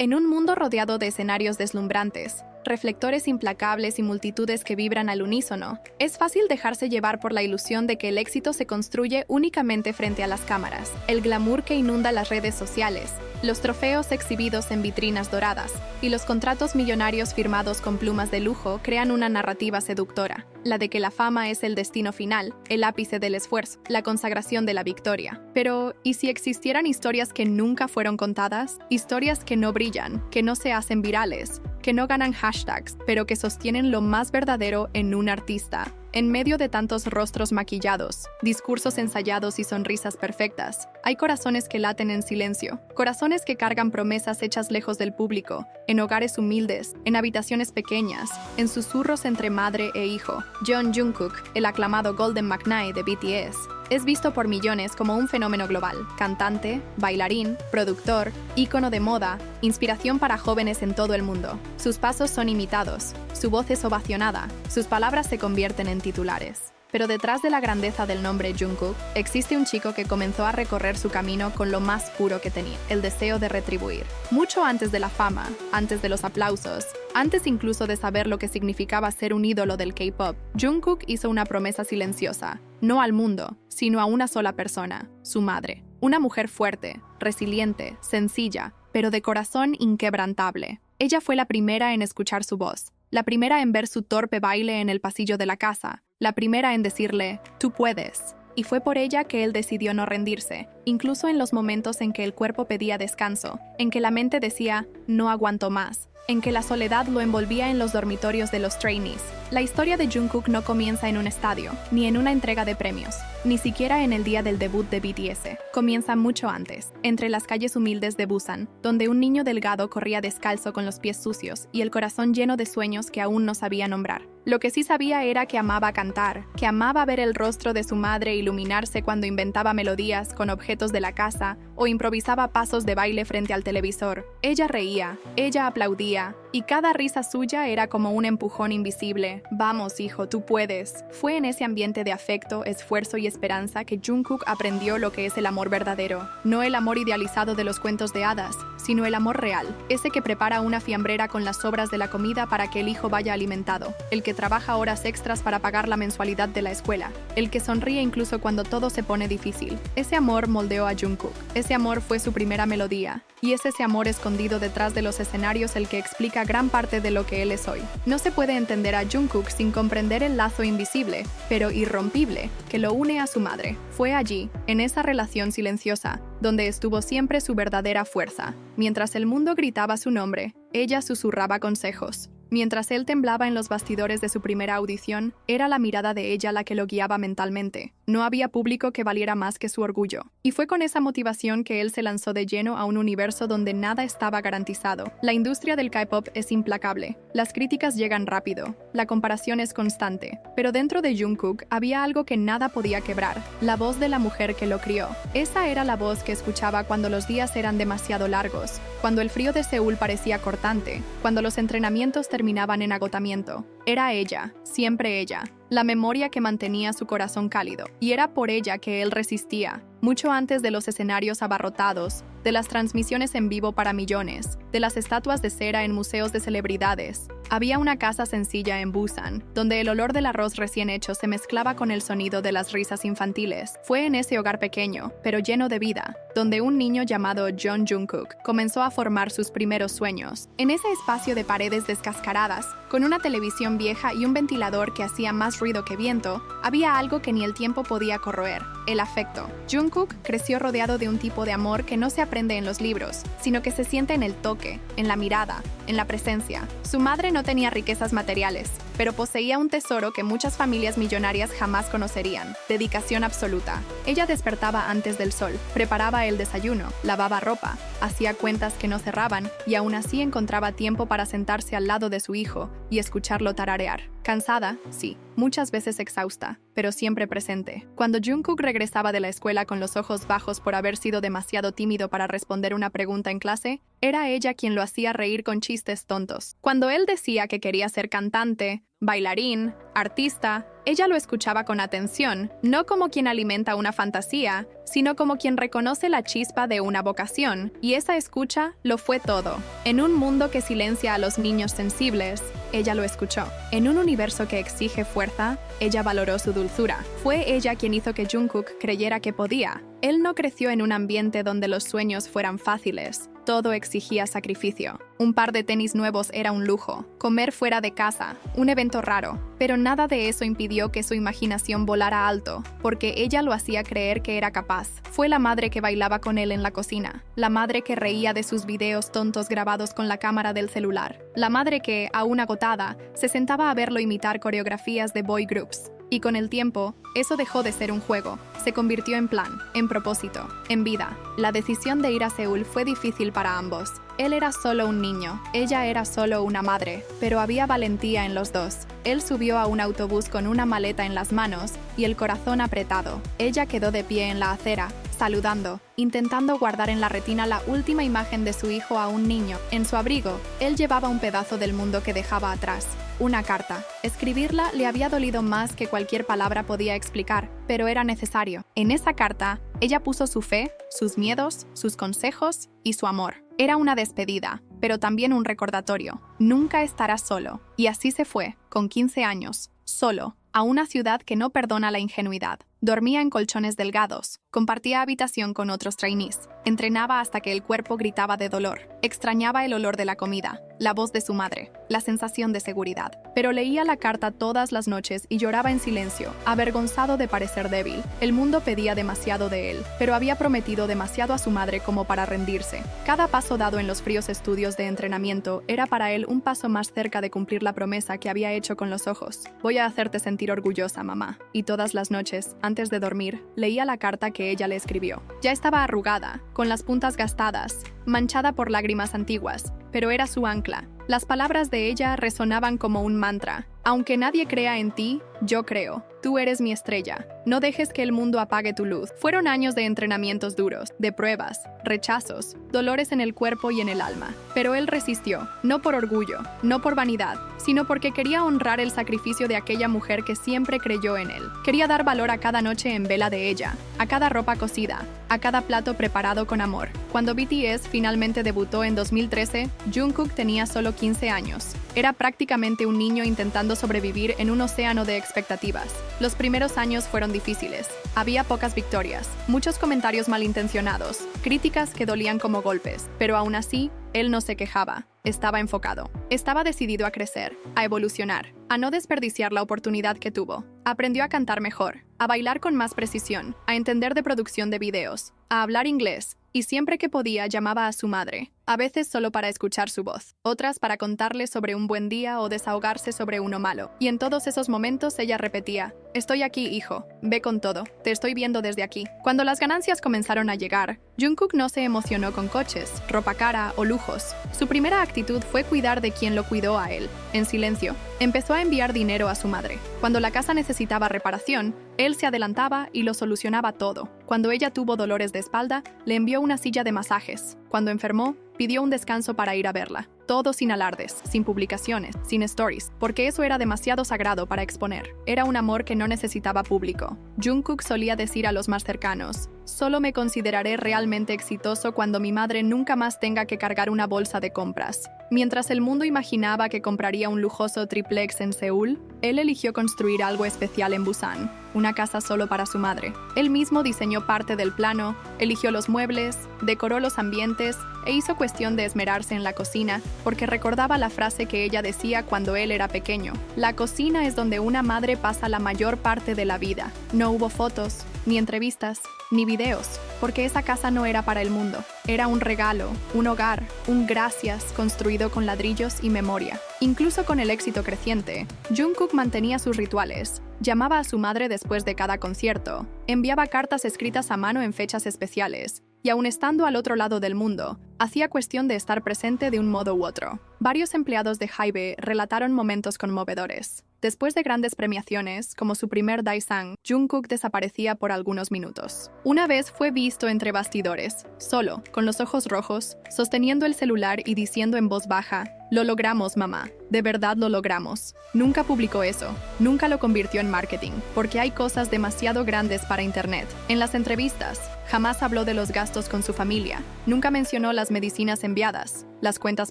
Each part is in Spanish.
En un mundo rodeado de escenarios deslumbrantes, reflectores implacables y multitudes que vibran al unísono, es fácil dejarse llevar por la ilusión de que el éxito se construye únicamente frente a las cámaras, el glamour que inunda las redes sociales, los trofeos exhibidos en vitrinas doradas y los contratos millonarios firmados con plumas de lujo crean una narrativa seductora, la de que la fama es el destino final, el ápice del esfuerzo, la consagración de la victoria. Pero, ¿y si existieran historias que nunca fueron contadas? Historias que no brillan, que no se hacen virales, que no ganan hashtags, pero que sostienen lo más verdadero en un artista. En medio de tantos rostros maquillados, discursos ensayados y sonrisas perfectas, hay corazones que laten en silencio, corazones que cargan promesas hechas lejos del público, en hogares humildes, en habitaciones pequeñas, en susurros entre madre e hijo. Jeon Jungkook, el aclamado Golden McKnight de BTS, es visto por millones como un fenómeno global, cantante, bailarín, productor, ícono de moda, inspiración para jóvenes en todo el mundo. Sus pasos son imitados, su voz es ovacionada, sus palabras se convierten en titulares. Pero detrás de la grandeza del nombre Jungkook, existe un chico que comenzó a recorrer su camino con lo más puro que tenía, el deseo de retribuir. Mucho antes de la fama, antes de los aplausos, antes incluso de saber lo que significaba ser un ídolo del K-pop, Jungkook hizo una promesa silenciosa, no al mundo, sino a una sola persona, su madre. Una mujer fuerte, resiliente, sencilla, pero de corazón inquebrantable. Ella fue la primera en escuchar su voz, la primera en ver su torpe baile en el pasillo de la casa, la primera en decirle, "Tú puedes". Y fue por ella que él decidió no rendirse, incluso en los momentos en que el cuerpo pedía descanso, en que la mente decía, "No aguanto más", en que la soledad lo envolvía en los dormitorios de los trainees. La historia de Jungkook no comienza en un estadio, ni en una entrega de premios, ni siquiera en el día del debut de BTS. Comienza mucho antes, entre las calles humildes de Busan, donde un niño delgado corría descalzo con los pies sucios y el corazón lleno de sueños que aún no sabía nombrar. Lo que sí sabía era que amaba cantar, que amaba ver el rostro de su madre iluminarse cuando inventaba melodías con objetos de la casa o improvisaba pasos de baile frente al televisor. Ella reía, ella aplaudía, y cada risa suya era como un empujón invisible. "Vamos, hijo, tú puedes". Fue en ese ambiente de afecto, esfuerzo y esperanza que Jungkook aprendió lo que es el amor verdadero. No el amor idealizado de los cuentos de hadas, sino el amor real. Ese que prepara una fiambrera con las sobras de la comida para que el hijo vaya alimentado. El que trabaja horas extras para pagar la mensualidad de la escuela. El que sonríe incluso cuando todo se pone difícil. Ese amor moldeó a Jungkook. Ese amor fue su primera melodía. Y es ese amor escondido detrás de los escenarios el que explica gran parte de lo que él es hoy. No se puede entender a Jungkook sin comprender el lazo invisible, pero irrompible, que lo une a su madre. Fue allí, en esa relación silenciosa, donde estuvo siempre su verdadera fuerza. Mientras el mundo gritaba su nombre, ella susurraba consejos. Mientras él temblaba en los bastidores de su primera audición, era la mirada de ella la que lo guiaba mentalmente. No había público que valiera más que su orgullo. Y fue con esa motivación que él se lanzó de lleno a un universo donde nada estaba garantizado. La industria del K-pop es implacable. Las críticas llegan rápido. La comparación es constante. Pero dentro de Jungkook había algo que nada podía quebrar. La voz de la mujer que lo crió. Esa era la voz que escuchaba cuando los días eran demasiado largos, cuando el frío de Seúl parecía cortante, cuando los entrenamientos terminaban en agotamiento. Era ella, siempre ella, la memoria que mantenía su corazón cálido. Y era por ella que él resistía, mucho antes de los escenarios abarrotados, de las transmisiones en vivo para millones, de las estatuas de cera en museos de celebridades. Había una casa sencilla en Busan, donde el olor del arroz recién hecho se mezclaba con el sonido de las risas infantiles. Fue en ese hogar pequeño, pero lleno de vida, donde un niño llamado Jeon Jungkook comenzó a formar sus primeros sueños. En ese espacio de paredes descascaradas, con una televisión vieja y un ventilador que hacía más ruido que viento, había algo que ni el tiempo podía corroer: el afecto. Jungkook creció rodeado de un tipo de amor que no se aprende en los libros, sino que se siente en el toque, en la mirada, en la presencia. Su madre no tenía riquezas materiales, pero poseía un tesoro que muchas familias millonarias jamás conocerían: dedicación absoluta. Ella despertaba antes del sol, preparaba el desayuno, lavaba ropa, hacía cuentas que no cerraban y aún así encontraba tiempo para sentarse al lado de su hijo y escucharlo tararear. Cansada, sí, muchas veces exhausta, pero siempre presente. Cuando Jungkook regresaba de la escuela con los ojos bajos por haber sido demasiado tímido para responder una pregunta en clase, era ella quien lo hacía reír con chistes tontos. Cuando él decía que quería ser cantante bailarín, artista, ella lo escuchaba con atención, no como quien alimenta una fantasía, sino como quien reconoce la chispa de una vocación, y esa escucha lo fue todo. En un mundo que silencia a los niños sensibles, ella lo escuchó. En un universo que exige fuerza, ella valoró su dulzura. Fue ella quien hizo que Jungkook creyera que podía. Él no creció en un ambiente donde los sueños fueran fáciles. Todo exigía sacrificio. Un par de tenis nuevos era un lujo, comer fuera de casa, un evento raro, pero nada de eso impidió que su imaginación volara alto, porque ella lo hacía creer que era capaz. Fue la madre que bailaba con él en la cocina, la madre que reía de sus videos tontos grabados con la cámara del celular, la madre que, aún agotada, se sentaba a verlo imitar coreografías de boy groups. Y con el tiempo, eso dejó de ser un juego, se convirtió en plan, en propósito, en vida. La decisión de ir a Seúl fue difícil para ambos. Él era solo un niño, ella era solo una madre, pero había valentía en los dos. Él subió a un autobús con una maleta en las manos y el corazón apretado. Ella quedó de pie en la acera, saludando, intentando guardar en la retina la última imagen de su hijo aún niño. En su abrigo, él llevaba un pedazo del mundo que dejaba atrás. Una carta. Escribirla le había dolido más que cualquier palabra podía explicar, pero era necesario. En esa carta, ella puso su fe, sus miedos, sus consejos y su amor. Era una despedida, pero también un recordatorio. Nunca estarás solo. Y así se fue, con 15 años, solo, a una ciudad que no perdona la ingenuidad. Dormía en colchones delgados, compartía habitación con otros trainees, entrenaba hasta que el cuerpo gritaba de dolor, extrañaba el olor de la comida, la voz de su madre, la sensación de seguridad. Pero leía la carta todas las noches y lloraba en silencio, avergonzado de parecer débil. El mundo pedía demasiado de él, pero había prometido demasiado a su madre como para rendirse. Cada paso dado en los fríos estudios de entrenamiento era para él un paso más cerca de cumplir la promesa que había hecho con los ojos. Voy a hacerte sentir orgullosa, mamá. Y todas las noches, antes de dormir, leía la carta que ella le escribió. Ya estaba arrugada, con las puntas gastadas, manchada por lágrimas antiguas, pero era su ancla. Las palabras de ella resonaban como un mantra. Aunque nadie crea en ti, yo creo. Tú eres mi estrella. No dejes que el mundo apague tu luz. Fueron años de entrenamientos duros, de pruebas, rechazos, dolores en el cuerpo y en el alma. Pero él resistió, no por orgullo, no por vanidad, sino porque quería honrar el sacrificio de aquella mujer que siempre creyó en él. Quería dar valor a cada noche en vela de ella, a cada ropa cosida, a cada plato preparado con amor. Cuando BTS finalmente debutó en 2013, Jungkook tenía solo 15 años. Era prácticamente un niño intentando sobrevivir en un océano de expectativas. Los primeros años fueron difíciles. Había pocas victorias, muchos comentarios malintencionados, críticas que dolían como golpes, pero aún así, él no se quejaba. Estaba enfocado. Estaba decidido a crecer, a evolucionar, a no desperdiciar la oportunidad que tuvo. Aprendió a cantar mejor, a bailar con más precisión, a entender de producción de videos, a hablar inglés, y siempre que podía llamaba a su madre, a veces solo para escuchar su voz, otras para contarle sobre un buen día o desahogarse sobre uno malo. Y en todos esos momentos ella repetía, «Estoy aquí, hijo, ve con todo, te estoy viendo desde aquí». Cuando las ganancias comenzaron a llegar, Jungkook no se emocionó con coches, ropa cara o lujos. Su primera actitud fue cuidar de quien lo cuidó a él. En silencio, empezó a enviar dinero a su madre. Cuando la casa necesitaba reparación, él se adelantaba y lo solucionaba todo. Cuando ella tuvo dolores de espalda, le envió una silla de masajes. Cuando enfermó, pidió un descanso para ir a verla. Todo sin alardes, sin publicaciones, sin stories, porque eso era demasiado sagrado para exponer. Era un amor que no necesitaba público. Jungkook solía decir a los más cercanos, «Solo me consideraré realmente exitoso cuando mi madre nunca más tenga que cargar una bolsa de compras». Mientras el mundo imaginaba que compraría un lujoso triplex en Seúl, él eligió construir algo especial en Busan, una casa solo para su madre. Él mismo diseñó parte del plano, eligió los muebles, decoró los ambientes e hizo cuestión de esmerarse en la cocina porque recordaba la frase que ella decía cuando él era pequeño. La cocina es donde una madre pasa la mayor parte de la vida. No hubo fotos, ni entrevistas, ni videos, porque esa casa no era para el mundo. Era un regalo, un hogar, un gracias construido con ladrillos y memoria. Incluso con el éxito creciente, Jungkook mantenía sus rituales. Llamaba a su madre después de cada concierto, enviaba cartas escritas a mano en fechas especiales, y aun estando al otro lado del mundo, hacía cuestión de estar presente de un modo u otro. Varios empleados de HYBE relataron momentos conmovedores. Después de grandes premiaciones, como su primer Daesang, Jungkook desaparecía por algunos minutos. Una vez fue visto entre bastidores, solo, con los ojos rojos, sosteniendo el celular y diciendo en voz baja, Lo logramos, mamá. De verdad lo logramos. Nunca publicó eso. Nunca lo convirtió en marketing, porque hay cosas demasiado grandes para Internet. En las entrevistas, jamás habló de los gastos con su familia. Nunca mencionó las medicinas enviadas, las cuentas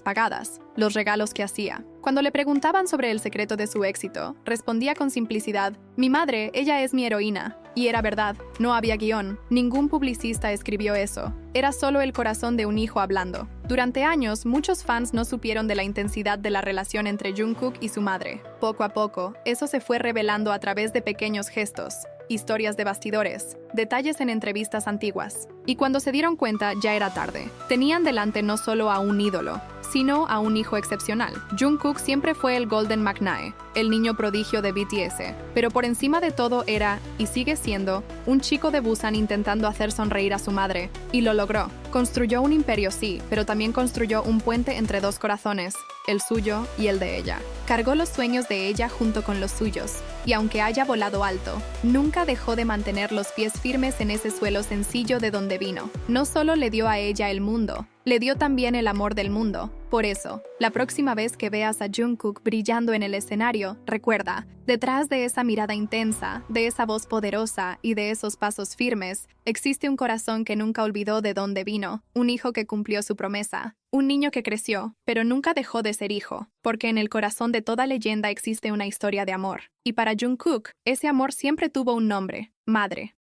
pagadas, los regalos que hacía. Cuando le preguntaban sobre el secreto de su éxito, respondía con simplicidad: mi madre, ella es mi heroína. Y era verdad, no había guión. Ningún publicista escribió eso. Era solo el corazón de un hijo hablando. Durante años, muchos fans no supieron de la intensidad de la relación entre Jungkook y su madre. Poco a poco, eso se fue revelando a través de pequeños gestos, historias de bastidores, detalles en entrevistas antiguas. Y cuando se dieron cuenta, ya era tarde. Tenían delante no solo a un ídolo, sino a un hijo excepcional. Jungkook siempre fue el Golden McNae, el niño prodigio de BTS, pero por encima de todo era, y sigue siendo, un chico de Busan intentando hacer sonreír a su madre, y lo logró. Construyó un imperio, sí, pero también construyó un puente entre dos corazones, el suyo y el de ella. Cargó los sueños de ella junto con los suyos, y aunque haya volado alto, nunca dejó de mantener los pies firmes en ese suelo sencillo de donde vino. No solo le dio a ella el mundo, le dio también el amor del mundo. Por eso, la próxima vez que veas a Jungkook brillando en el escenario, recuerda, detrás de esa mirada intensa, de esa voz poderosa y de esos pasos firmes, existe un corazón que nunca olvidó de dónde vino, un hijo que cumplió su promesa, un niño que creció, pero nunca dejó de ser hijo, porque en el corazón de toda leyenda existe una historia de amor. Y para Jungkook, ese amor siempre tuvo un nombre: madre.